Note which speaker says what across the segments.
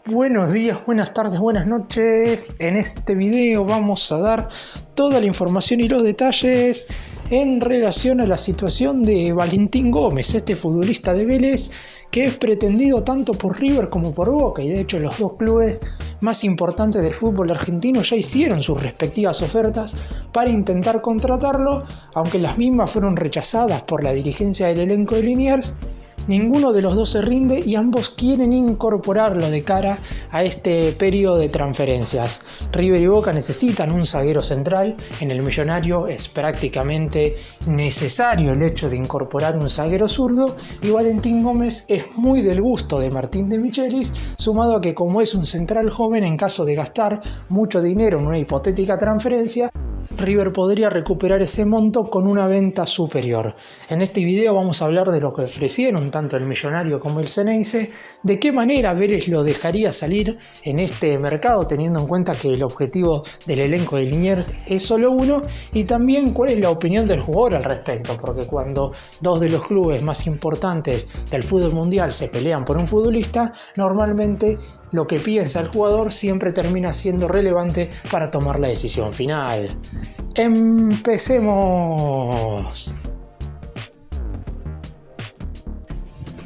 Speaker 1: Buenos días, buenas tardes, buenas noches. En este video vamos a dar toda la información y los detalles en relación a la situación de Valentín Gómez, este futbolista de Vélez que es pretendido tanto por River como por Boca, y de hecho los dos clubes más importantes del fútbol argentino ya hicieron sus respectivas ofertas para intentar contratarlo, aunque las mismas fueron rechazadas por la dirigencia del elenco de Liniers. Ninguno de los dos se rinde y ambos quieren incorporarlo de cara a este periodo de transferencias. River y Boca necesitan un zaguero central. En el Millonario es prácticamente necesario el hecho de incorporar un zaguero zurdo, y Valentín Gómez es muy del gusto de Martín de Michelis, sumado a que como es un central joven, en caso de gastar mucho dinero en una hipotética transferencia, River podría recuperar ese monto con una venta superior. En este video vamos a hablar de lo que ofrecieron tanto el Millonario como el Xeneize, de qué manera Vélez lo dejaría salir en este mercado, teniendo en cuenta que el objetivo del elenco de Liniers es solo uno, y también cuál es la opinión del jugador al respecto, porque cuando dos de los clubes más importantes del fútbol mundial se pelean por un futbolista, normalmente lo que piensa el jugador siempre termina siendo relevante para tomar la decisión final. ¡Empecemos!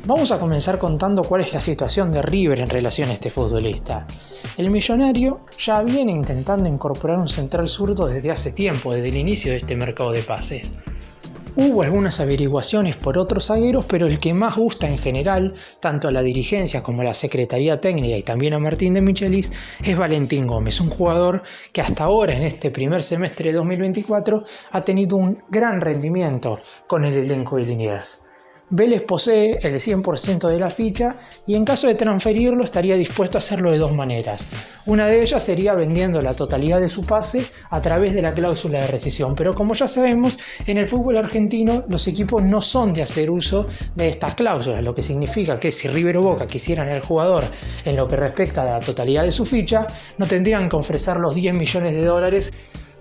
Speaker 1: Vamos a comenzar contando cuál es la situación de River en relación a este futbolista. El Millonario ya viene intentando incorporar un central zurdo desde hace tiempo, desde el inicio de este mercado de pases. Hubo algunas averiguaciones por otros zagueros, pero el que más gusta en general, tanto a la dirigencia como a la Secretaría Técnica y también a Martín de Michelis, es Valentín Gómez, un jugador que hasta ahora, en este primer semestre de 2024, ha tenido un gran rendimiento con el elenco de Liniers. Vélez posee el 100% de la ficha y en caso de transferirlo estaría dispuesto a hacerlo de dos maneras. Una de ellas sería vendiendo la totalidad de su pase a través de la cláusula de rescisión, pero como ya sabemos, en el fútbol argentino los equipos no son de hacer uso de estas cláusulas, lo que significa que si River o Boca quisieran al jugador en lo que respecta a la totalidad de su ficha, no tendrían que ofrecer los 10 millones de dólares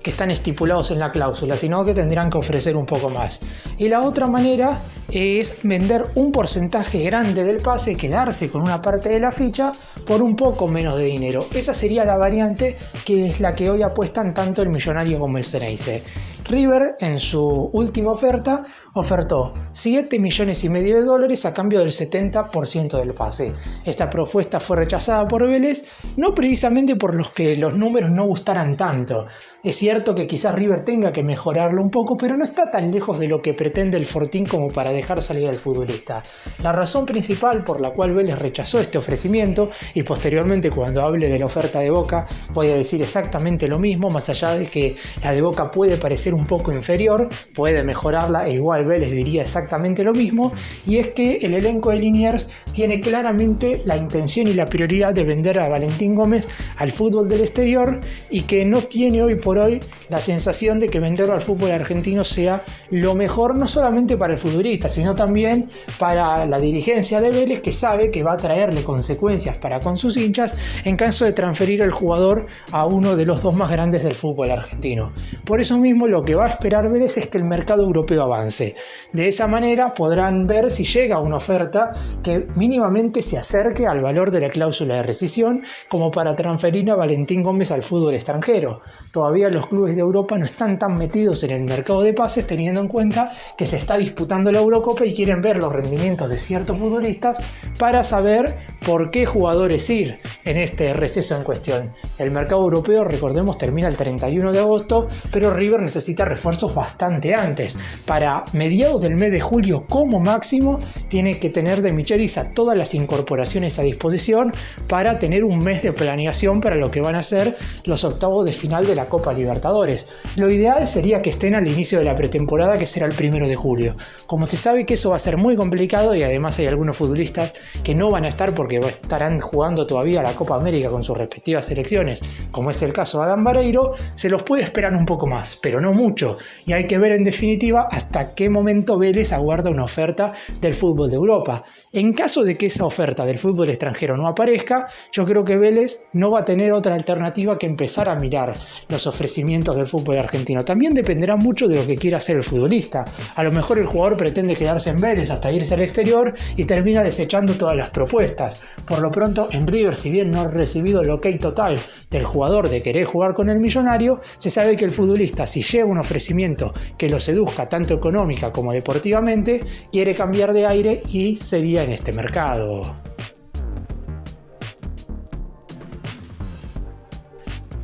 Speaker 1: que están estipulados en la cláusula, sino que tendrán que ofrecer un poco más. Y la otra manera es vender un porcentaje grande del pase, quedarse con una parte de la ficha por un poco menos de dinero. Esa sería la variante que es la que hoy apuestan tanto el Millonario como el Xeneize. River en su última oferta ofertó 7 millones y medio de dólares a cambio del 70% del pase. Esta propuesta fue rechazada por Vélez, no precisamente por los que los números no gustaran tanto. Es cierto que quizás River tenga que mejorarlo un poco, pero no está tan lejos de lo que pretende el Fortín como para dejar salir al futbolista. La razón principal por la cual Vélez rechazó este ofrecimiento, y posteriormente cuando hable de la oferta de Boca voy a decir exactamente lo mismo, más allá de que la de Boca puede parecer un poco inferior, puede mejorarla e igual Vélez diría exactamente lo mismo, y es que el elenco de Liniers tiene claramente la intención y la prioridad de vender a Valentín Gómez al fútbol del exterior, y que no tiene hoy por hoy la sensación de que venderlo al fútbol argentino sea lo mejor, no solamente para el futbolista, sino también para la dirigencia de Vélez, que sabe que va a traerle consecuencias para con sus hinchas en caso de transferir al jugador a uno de los dos más grandes del fútbol argentino. Por eso mismo lo que va a esperar Vélez es que el mercado europeo avance. De esa manera podrán ver si llega una oferta que mínimamente se acerque al valor de la cláusula de rescisión como para transferir a Valentín Gómez al fútbol extranjero. Todavía los clubes de Europa no están tan metidos en el mercado de pases, teniendo en cuenta que se está disputando la Eurocopa y quieren ver los rendimientos de ciertos futbolistas para saber por qué jugadores ir en este receso en cuestión. El mercado europeo, recordemos, termina el 31 de agosto, pero River necesita refuerzos bastante antes. Para mediados del mes de julio como máximo tiene que tener de Michelis a todas las incorporaciones a disposición para tener un mes de planeación para lo que van a ser los octavos de final de la Copa Libertadores. Lo ideal sería que estén al inicio de la pretemporada, que será el 1 de julio. Como se sabe que eso va a ser muy complicado, y además hay algunos futbolistas que no van a estar porque estarán jugando todavía la Copa América con sus respectivas selecciones, como es el caso de Adán Vareiro, se los puede esperar un poco más, pero no mucho y hay que ver en definitiva hasta qué momento Vélez aguarda una oferta del fútbol de Europa. En caso de que esa oferta del fútbol extranjero no aparezca, yo creo que Vélez no va a tener otra alternativa que empezar a mirar los ofrecimientos del fútbol argentino. También dependerá mucho de lo que quiera hacer el futbolista. A lo mejor el jugador pretende quedarse en Vélez hasta irse al exterior y termina desechando todas las propuestas. Por lo pronto, en River, si bien no ha recibido el ok total del jugador de querer jugar con el Millonario, se sabe que el futbolista, si llega un ofrecimiento que lo seduzca tanto económica como deportivamente, quiere cambiar de aire y sería en este mercado.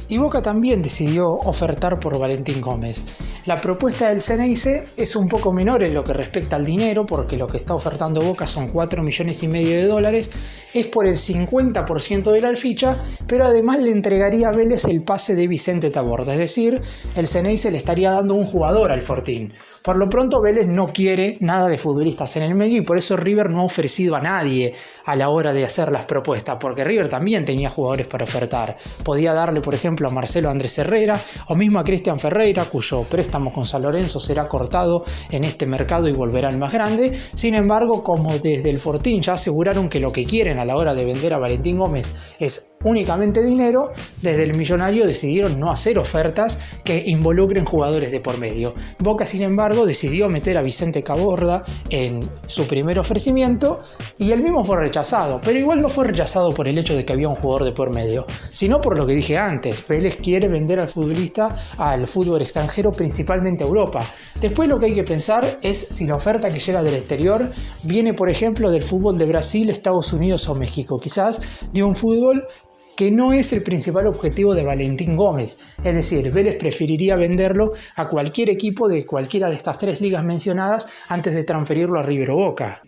Speaker 1: Y Boca también decidió ofertar por Valentín Gómez. La propuesta del Ceneice es un poco menor en lo que respecta al dinero, porque lo que está ofertando Boca son 4,5 millones de dólares, es por el 50% de la ficha, pero además le entregaría a Vélez el pase de Vicente Taborda, es decir, el Ceneice le estaría dando un jugador al Fortín. Por lo pronto Vélez no quiere nada de futbolistas en el medio y por eso River no ha ofrecido a nadie a la hora de hacer las propuestas, porque River también tenía jugadores para ofertar. Podía darle, por ejemplo, a Marcelo Andrés Herrera o mismo a Cristian Ferreira, cuyo préstamo con San Lorenzo será cortado en este mercado y volverá al más grande. Sin embargo, como desde el Fortín ya aseguraron que lo que quieren a la hora de vender a Valentín Gómez es únicamente dinero, desde el Millonario decidieron no hacer ofertas que involucren jugadores de por medio. Boca, sin embargo, decidió meter a Vicente Taborda en su primer ofrecimiento y el mismo fue rechazado, pero igual no fue rechazado por el hecho de que había un jugador de por medio, sino por lo que dije antes. Vélez quiere vender al futbolista al fútbol extranjero, principalmente a Europa. Después lo que hay que pensar es si la oferta que llega del exterior viene, por ejemplo, del fútbol de Brasil, Estados Unidos o México, quizás de un fútbol que no es el principal objetivo de Valentín Gómez. Es decir, Vélez preferiría venderlo a cualquier equipo de cualquiera de estas tres ligas mencionadas antes de transferirlo a River o Boca.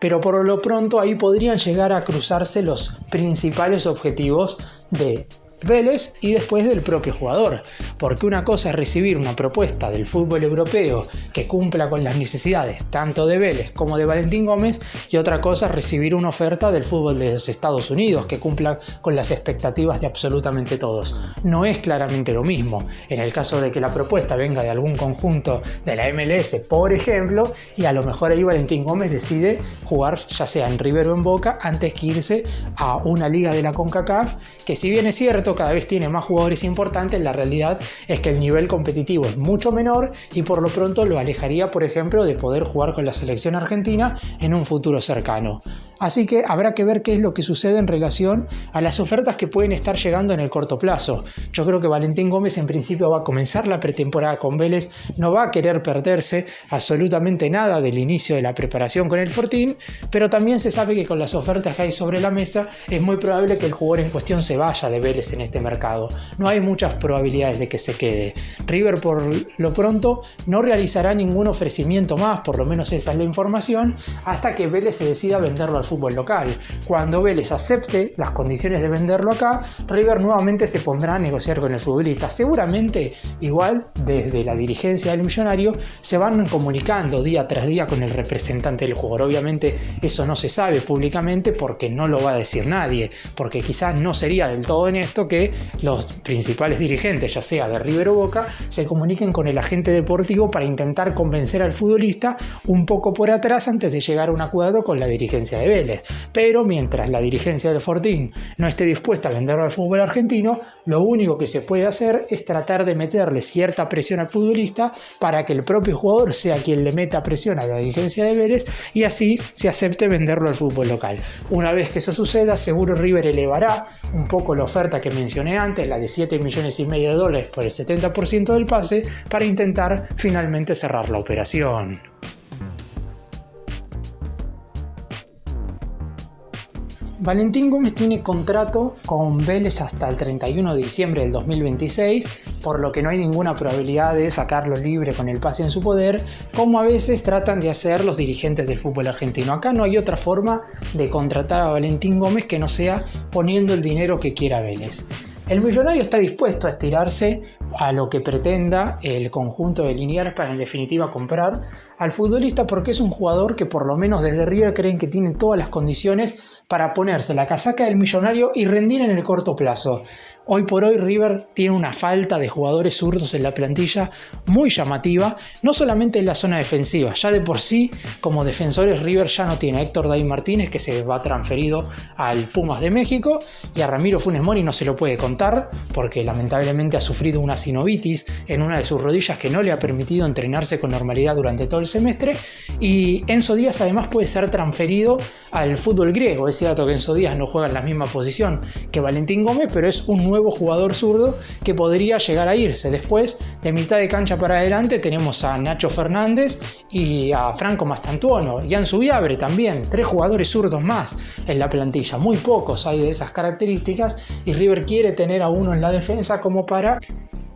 Speaker 1: Pero por lo pronto ahí podrían llegar a cruzarse los principales objetivos de Vélez y después del propio jugador, porque una cosa es recibir una propuesta del fútbol europeo que cumpla con las necesidades tanto de Vélez como de Valentín Gómez, y otra cosa es recibir una oferta del fútbol de los Estados Unidos que cumpla con las expectativas de absolutamente todos. No es claramente lo mismo en el caso de que la propuesta venga de algún conjunto de la MLS, por ejemplo, y a lo mejor ahí Valentín Gómez decide jugar ya sea en River o en Boca antes que irse a una liga de la CONCACAF, que si bien es cierto cada vez tiene más jugadores importantes, la realidad es que el nivel competitivo es mucho menor y por lo pronto lo alejaría, por ejemplo, de poder jugar con la selección argentina en un futuro cercano. Así que habrá que ver qué es lo que sucede en relación a las ofertas que pueden estar llegando en el corto plazo. Yo creo que Valentín Gómez en principio va a comenzar la pretemporada con Vélez, no va a querer perderse absolutamente nada del inicio de la preparación con el Fortín, pero también se sabe que con las ofertas que hay sobre la mesa es muy probable que el jugador en cuestión se vaya de Vélez en este mercado. No hay muchas probabilidades de que se quede. River por lo pronto no realizará ningún ofrecimiento más, por lo menos esa es la información, hasta que Vélez se decida venderlo al fútbol local. Cuando Vélez acepte las condiciones de venderlo acá, River nuevamente se pondrá a negociar con el futbolista. Seguramente igual desde la dirigencia del Millonario se van comunicando día tras día con el representante del jugador. Obviamente eso no se sabe públicamente porque no lo va a decir nadie, porque quizás no sería del todo honesto que los principales dirigentes, ya sea de River o Boca, se comuniquen con el agente deportivo para intentar convencer al futbolista un poco por atrás antes de llegar a un acuerdo con la dirigencia de Vélez. Pero mientras la dirigencia del Fortín no esté dispuesta a venderlo al fútbol argentino, lo único que se puede hacer es tratar de meterle cierta presión al futbolista para que el propio jugador sea quien le meta presión a la dirigencia de Vélez y así se acepte venderlo al fútbol local. Una vez que eso suceda, seguro River elevará un poco la oferta que mencioné antes, la de 7,5 millones de dólares por el 70% del pase, para intentar finalmente cerrar la operación. Valentín Gómez tiene contrato con Vélez hasta el 31 de diciembre del 2026, por lo que no hay ninguna probabilidad de sacarlo libre con el pase en su poder, como a veces tratan de hacer los dirigentes del fútbol argentino. Acá no hay otra forma de contratar a Valentín Gómez que no sea poniendo el dinero que quiera Vélez. El Millonario está dispuesto a estirarse a lo que pretenda el conjunto de Liniers para en definitiva comprar al futbolista porque es un jugador que por lo menos desde River creen que tiene todas las condiciones para ponerse la casaca del Millonario y rendir en el corto plazo. Hoy por hoy River tiene una falta de jugadores zurdos en la plantilla muy llamativa, no solamente en la zona defensiva, ya de por sí como defensores River ya no tiene a Héctor David Martínez, que se va transferido al Pumas de México, y a Ramiro Funes Mori no se lo puede contar porque lamentablemente ha sufrido una sinovitis en una de sus rodillas que no le ha permitido entrenarse con normalidad durante todo el semestre, y Enzo Díaz además puede ser transferido al fútbol griego. Es cierto que Enzo Díaz no juega en la misma posición que Valentín Gómez, pero es un nuevo jugador zurdo que podría llegar a irse. Después, de mitad de cancha para adelante, tenemos a Nacho Fernández y a Franco Mastantuono y a Ansu Viabre también, 3 jugadores zurdos más en la plantilla. Muy pocos hay de esas características y River quiere tener a uno en la defensa como para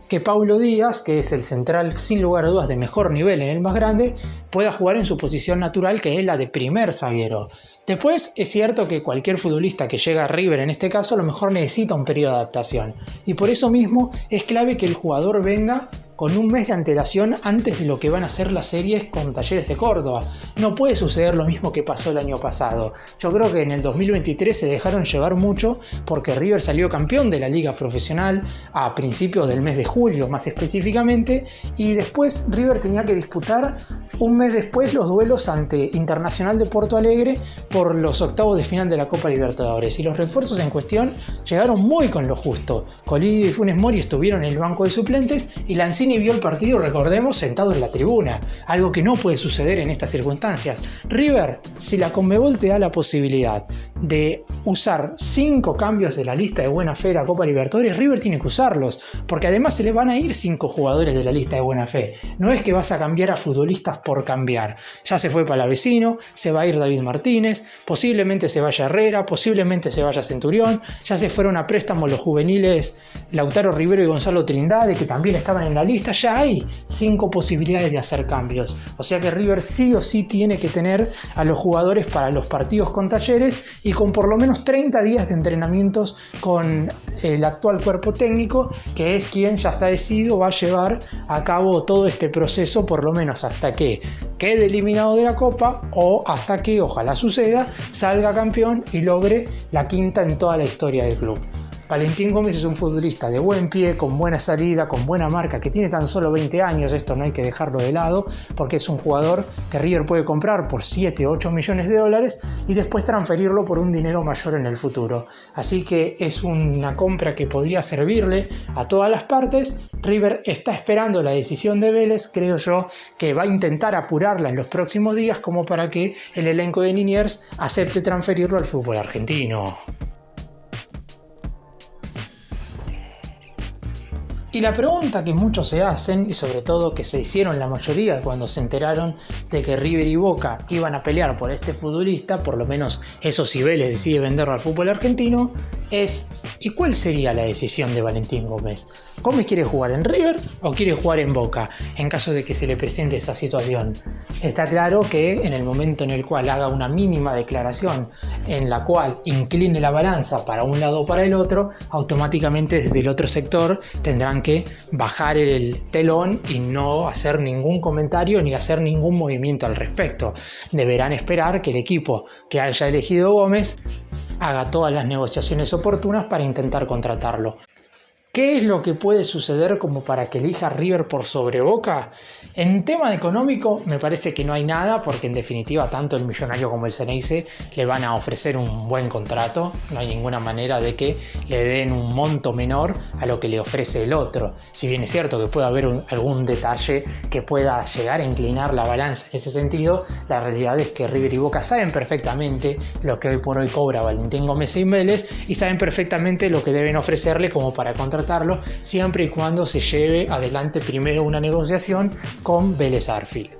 Speaker 1: que Paulo Díaz, que es el central sin lugar a dudas de mejor nivel en el más grande, pueda jugar en su posición natural, que es la de primer zaguero. Después es cierto que cualquier futbolista que llega a River en este caso a lo mejor necesita un periodo de adaptación, y por eso mismo es clave que el jugador venga con un mes de antelación antes de lo que van a ser las series con Talleres de Córdoba. No puede suceder lo mismo que pasó el año pasado. Yo creo que en el 2023 se dejaron llevar mucho porque River salió campeón de la liga profesional a principios del mes de julio más específicamente, y después River tenía que disputar un mes después los duelos ante Internacional de Porto Alegre por los octavos de final de la Copa Libertadores, y los refuerzos en cuestión llegaron muy con lo justo. Colidio y Funes Mori estuvieron en el banco de suplentes y Lanzini vio el partido, recordemos, sentado en la tribuna, algo que no puede suceder en estas circunstancias. River, si la Conmebol te da la posibilidad de usar 5 cambios de la lista de buena fe de la Copa Libertadores, River tiene que usarlos, porque además se le van a ir 5 jugadores de la lista de buena fe. No es que vas a cambiar a futbolistas por cambiar. Ya se fue Palavecino, se va a ir David Martínez, posiblemente se vaya Herrera, posiblemente se vaya Centurión, ya se fueron a préstamo los juveniles Lautaro Rivero y Gonzalo Trindade, que también estaban en la lista. Ya hay 5 posibilidades de hacer cambios, o sea que River sí o sí tiene que tener a los jugadores para los partidos con Talleres y con por lo menos 30 días de entrenamientos con el actual cuerpo técnico, que es quien ya está decidido va a llevar a cabo todo este proceso por lo menos hasta que quede eliminado de la Copa o hasta que, ojalá suceda, salga campeón y logre la 5ª en toda la historia del club. Valentín Gómez es un futbolista de buen pie, con buena salida, con buena marca, que tiene tan solo 20 años, esto no hay que dejarlo de lado, porque es un jugador que River puede comprar por 7 o 8 millones de dólares y después transferirlo por un dinero mayor en el futuro. Así que es una compra que podría servirle a todas las partes. River está esperando la decisión de Vélez, creo yo que va a intentar apurarla en los próximos días como para que el elenco de Liniers acepte transferirlo al fútbol argentino. Y la pregunta que muchos se hacen, y sobre todo que se hicieron la mayoría cuando se enteraron de que River y Boca iban a pelear por este futbolista, por lo menos eso si Vélez decide venderlo al fútbol argentino, es ¿y cuál sería la decisión de Valentín Gómez? ¿Gómez quiere jugar en River o quiere jugar en Boca en caso de que se le presente esa situación? Está claro que en el momento en el cual haga una mínima declaración en la cual incline la balanza para un lado o para el otro, automáticamente desde el otro sector tendrán que bajar el telón y no hacer ningún comentario ni hacer ningún movimiento al respecto. Deberán esperar que el equipo que haya elegido Gómez haga todas las negociaciones oportunas para intentar contratarlo. ¿Qué es lo que puede suceder como para que elija River por sobre Boca? En tema económico me parece que no hay nada, porque en definitiva tanto el Millonario como el Ceneice le van a ofrecer un buen contrato. No hay ninguna manera de que le den un monto menor a lo que le ofrece el otro. Si bien es cierto que puede haber algún detalle que pueda llegar a inclinar la balanza en ese sentido, la realidad es que River y Boca saben perfectamente lo que hoy por hoy cobra Valentín Gómez y Vélez y saben perfectamente lo que deben ofrecerle como para contratarlo, siempre y cuando se lleve adelante primero una negociación con Vélez Arfield.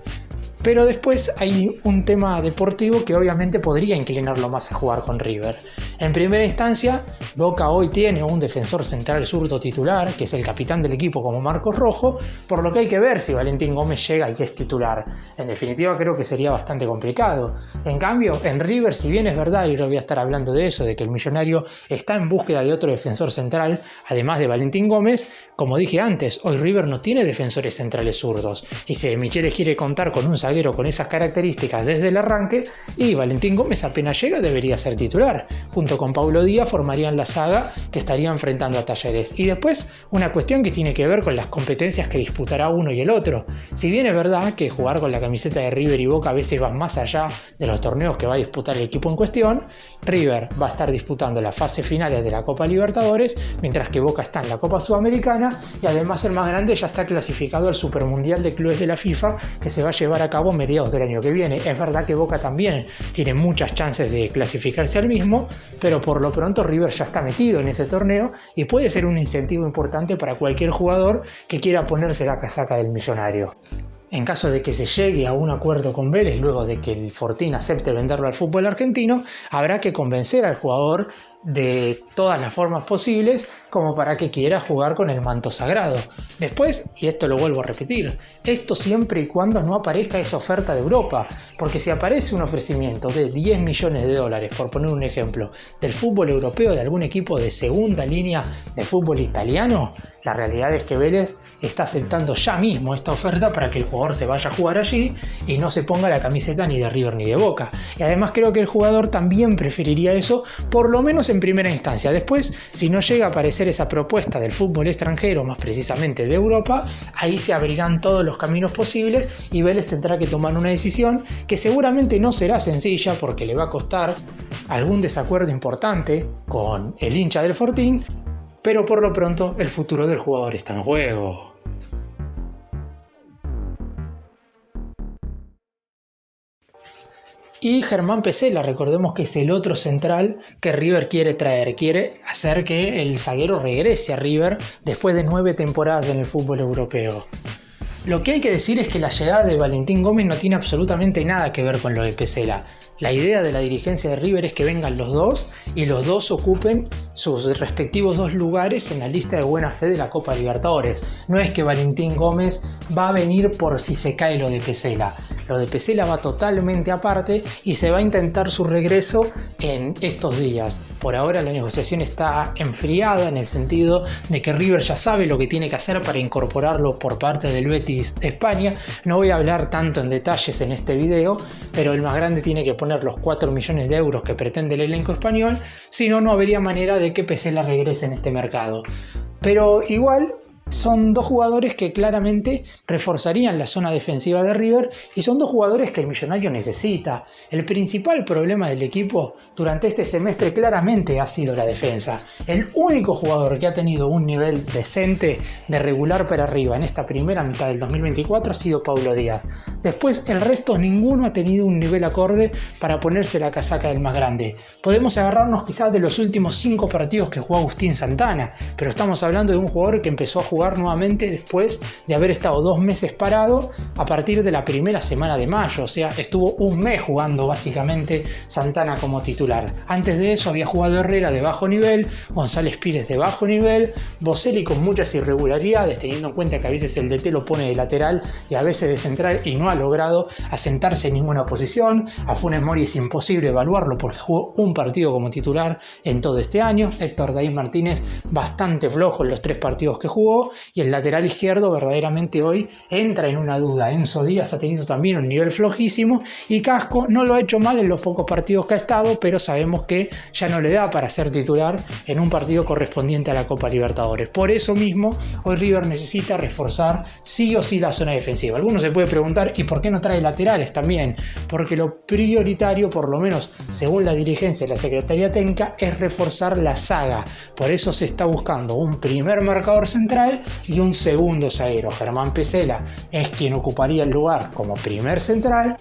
Speaker 1: Pero después hay un tema deportivo que obviamente podría inclinarlo más a jugar con River. En primera instancia, Boca hoy tiene un defensor central zurdo titular, que es el capitán del equipo como Marcos Rojo, por lo que hay que ver si Valentín Gómez llega y es titular. En definitiva, creo que sería bastante complicado. En cambio, en River, si bien es verdad, y yo voy a estar hablando de eso, de que el Millonario está en búsqueda de otro defensor central, además de Valentín Gómez, como dije antes, hoy River no tiene defensores centrales zurdos, y si De Michelis quiere contar con un zaguero con esas características desde el arranque, y Valentín Gómez apenas llega debería ser titular. Junto con Paulo Díaz formarían la saga que estaría enfrentando a Talleres. Y después, una cuestión que tiene que ver con las competencias que disputará uno y el otro. Si bien es verdad que jugar con la camiseta de River y Boca a veces va más allá de los torneos que va a disputar el equipo en cuestión, River va a estar disputando las fases finales de la Copa Libertadores, mientras que Boca está en la Copa Sudamericana, y además el más grande ya está clasificado al Supermundial de Clubes de la FIFA, que se va a llevar a cabo a mediados del año que viene. Es verdad que Boca también tiene muchas chances de clasificarse al mismo, pero por lo pronto River ya está metido en ese torneo y puede ser un incentivo importante para cualquier jugador que quiera ponerse la casaca del Millonario. En caso de que se llegue a un acuerdo con Vélez luego de que el Fortín acepte venderlo al fútbol argentino, habrá que convencer al jugador de todas las formas posibles como para que quiera jugar con el manto sagrado. Después, y esto lo vuelvo a repetir, esto siempre y cuando no aparezca esa oferta de Europa, porque si aparece un ofrecimiento de 10 millones de dólares, por poner un ejemplo, del fútbol europeo, de algún equipo de segunda línea del fútbol italiano, la realidad es que Vélez está aceptando ya mismo esta oferta para que el jugador se vaya a jugar allí y no se ponga la camiseta ni de River ni de Boca. Y además creo que el jugador también preferiría eso, por lo menos en primera instancia. Después, si no llega a aparecer esa propuesta del fútbol extranjero, más precisamente de Europa, ahí se abrirán todos los caminos posibles y Vélez tendrá que tomar una decisión que seguramente no será sencilla porque le va a costar algún desacuerdo importante con el hincha del Fortín, pero por lo pronto el futuro del jugador está en juego. Y Germán Pesela, recordemos que es el otro central que River quiere traer, quiere hacer que el zaguero regrese a River después de 9 temporadas en el fútbol europeo. Lo que hay que decir es que la llegada de Valentín Gómez no tiene absolutamente nada que ver con lo de Pesela. La idea de la dirigencia de River es que vengan los dos y los dos ocupen sus respectivos 2 lugares en la lista de buena fe de la Copa Libertadores. No es que Valentín Gómez va a venir por si se cae lo de Pesela. Lo de Pesela va totalmente aparte y se va a intentar su regreso en estos días. Por ahora la negociación está enfriada en el sentido de que River ya sabe lo que tiene que hacer para incorporarlo por parte del Betis de España. No voy a hablar tanto en detalles en este video, pero el más grande tiene que poner los 4 millones de euros que pretende el elenco español, si no, no habría manera de que Pesela regrese en este mercado. Pero igual son 2 jugadores que claramente reforzarían la zona defensiva de River y son 2 jugadores que el Millonario necesita. El principal problema del equipo durante este semestre claramente ha sido la defensa. El único jugador que ha tenido un nivel decente de regular para arriba en esta primera mitad del 2024 ha sido Paulo Díaz. Después el resto ninguno ha tenido un nivel acorde para ponerse la casaca del más grande. Podemos agarrarnos quizás de los últimos 5 partidos que jugó Agustín Santana, pero estamos hablando de un jugador que empezó a jugar nuevamente después de haber estado 2 meses parado a partir de la primera semana de mayo, o sea, estuvo un mes jugando básicamente Santana como titular. Antes de eso había jugado Herrera de bajo nivel, González Pires de bajo nivel, Boselli con muchas irregularidades, teniendo en cuenta que a veces el DT lo pone de lateral y a veces de central y no ha logrado asentarse en ninguna posición. A Funes Mori es imposible evaluarlo porque jugó un partido como titular en todo este año. Héctor David Martínez bastante flojo en los 3 partidos que jugó, y el lateral izquierdo verdaderamente hoy entra en una duda. Enzo Díaz ha tenido también un nivel flojísimo y Casco no lo ha hecho mal en los pocos partidos que ha estado, pero sabemos que ya no le da para ser titular en un partido correspondiente a la Copa Libertadores. Por eso mismo hoy River necesita reforzar sí o sí la zona defensiva. Algunos se puede preguntar ¿y por qué no trae laterales también? Porque lo prioritario, por lo menos según la dirigencia de la Secretaría Técnica, es reforzar la saga. Por eso se está buscando un primer marcador central y un segundo zaguero. Germán Pesela es quien ocuparía el lugar como primer central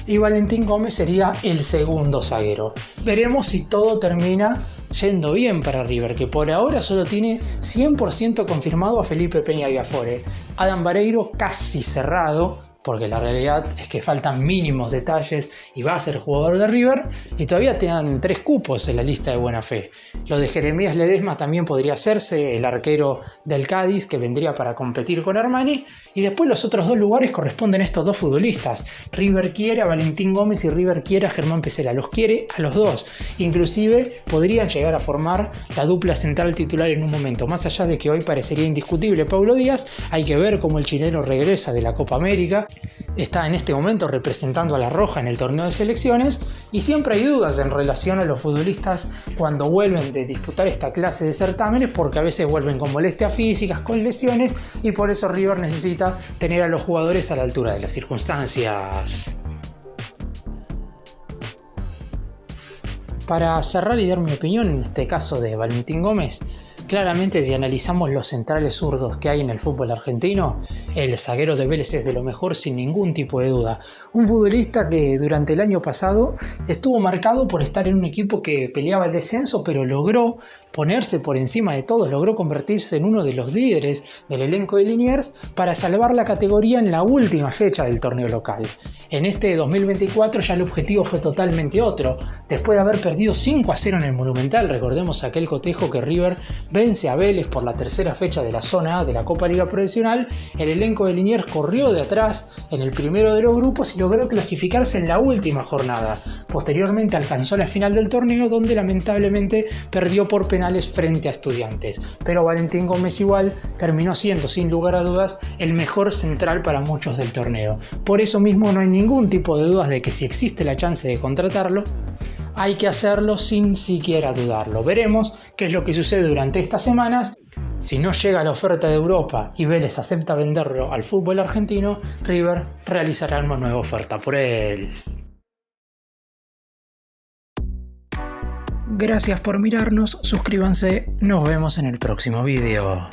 Speaker 1: y Valentín Gómez sería el segundo zaguero. Veremos si todo termina yendo bien para River, que por ahora solo tiene 100% confirmado a Felipe Peña Viafore. Adam Vareiro casi cerrado porque la realidad es que faltan mínimos detalles y va a ser jugador de River, y todavía te dan 3 cupos en la lista de buena fe. Lo de Jeremías Ledesma también podría hacerse, el arquero del Cádiz que vendría para competir con Armani, y después los otros 2 lugares corresponden a estos 2 futbolistas. River quiere a Valentín Gómez y River quiere a Germán Pesela, los quiere a los 2, inclusive podrían llegar a formar la dupla central titular en un momento. Más allá de que hoy parecería indiscutible Paulo Díaz, hay que ver cómo el chileno regresa de la Copa América, está en este momento representando a La Roja en el torneo de selecciones, y siempre hay dudas en relación a los futbolistas cuando vuelven de disputar esta clase de certámenes, porque a veces vuelven con molestias físicas, con lesiones, y por eso River necesita tener a los jugadores a la altura de las circunstancias. Para cerrar y dar mi opinión en este caso de Valentín Gómez, claramente si analizamos los centrales zurdos que hay en el fútbol argentino, el zaguero de Vélez es de lo mejor sin ningún tipo de duda. Un futbolista que durante el año pasado estuvo marcado por estar en un equipo que peleaba el descenso, pero logró ponerse por encima de todos, logró convertirse en uno de los líderes del elenco de Liniers para salvar la categoría en la última fecha del torneo local. En este 2024 ya el objetivo fue totalmente otro. Después de haber perdido 5-0 en el Monumental, recordemos aquel cotejo que River vence a Vélez por la tercera fecha de la zona A de la Copa Liga Profesional, el elenco de Liniers corrió de atrás en el primero de los grupos y logró clasificarse en la última jornada. Posteriormente alcanzó la final del torneo, donde lamentablemente perdió por penales frente a Estudiantes. Pero Valentín Gómez igual terminó siendo sin lugar a dudas el mejor central para muchos del torneo. Por eso mismo no hay ningún tipo de dudas de que si existe la chance de contratarlo, hay que hacerlo sin siquiera dudarlo. Veremos qué es lo que sucede durante estas semanas. Si no llega la oferta de Europa y Vélez acepta venderlo al fútbol argentino, River realizará una nueva oferta por él. Gracias por mirarnos, suscríbanse, nos vemos en el próximo video.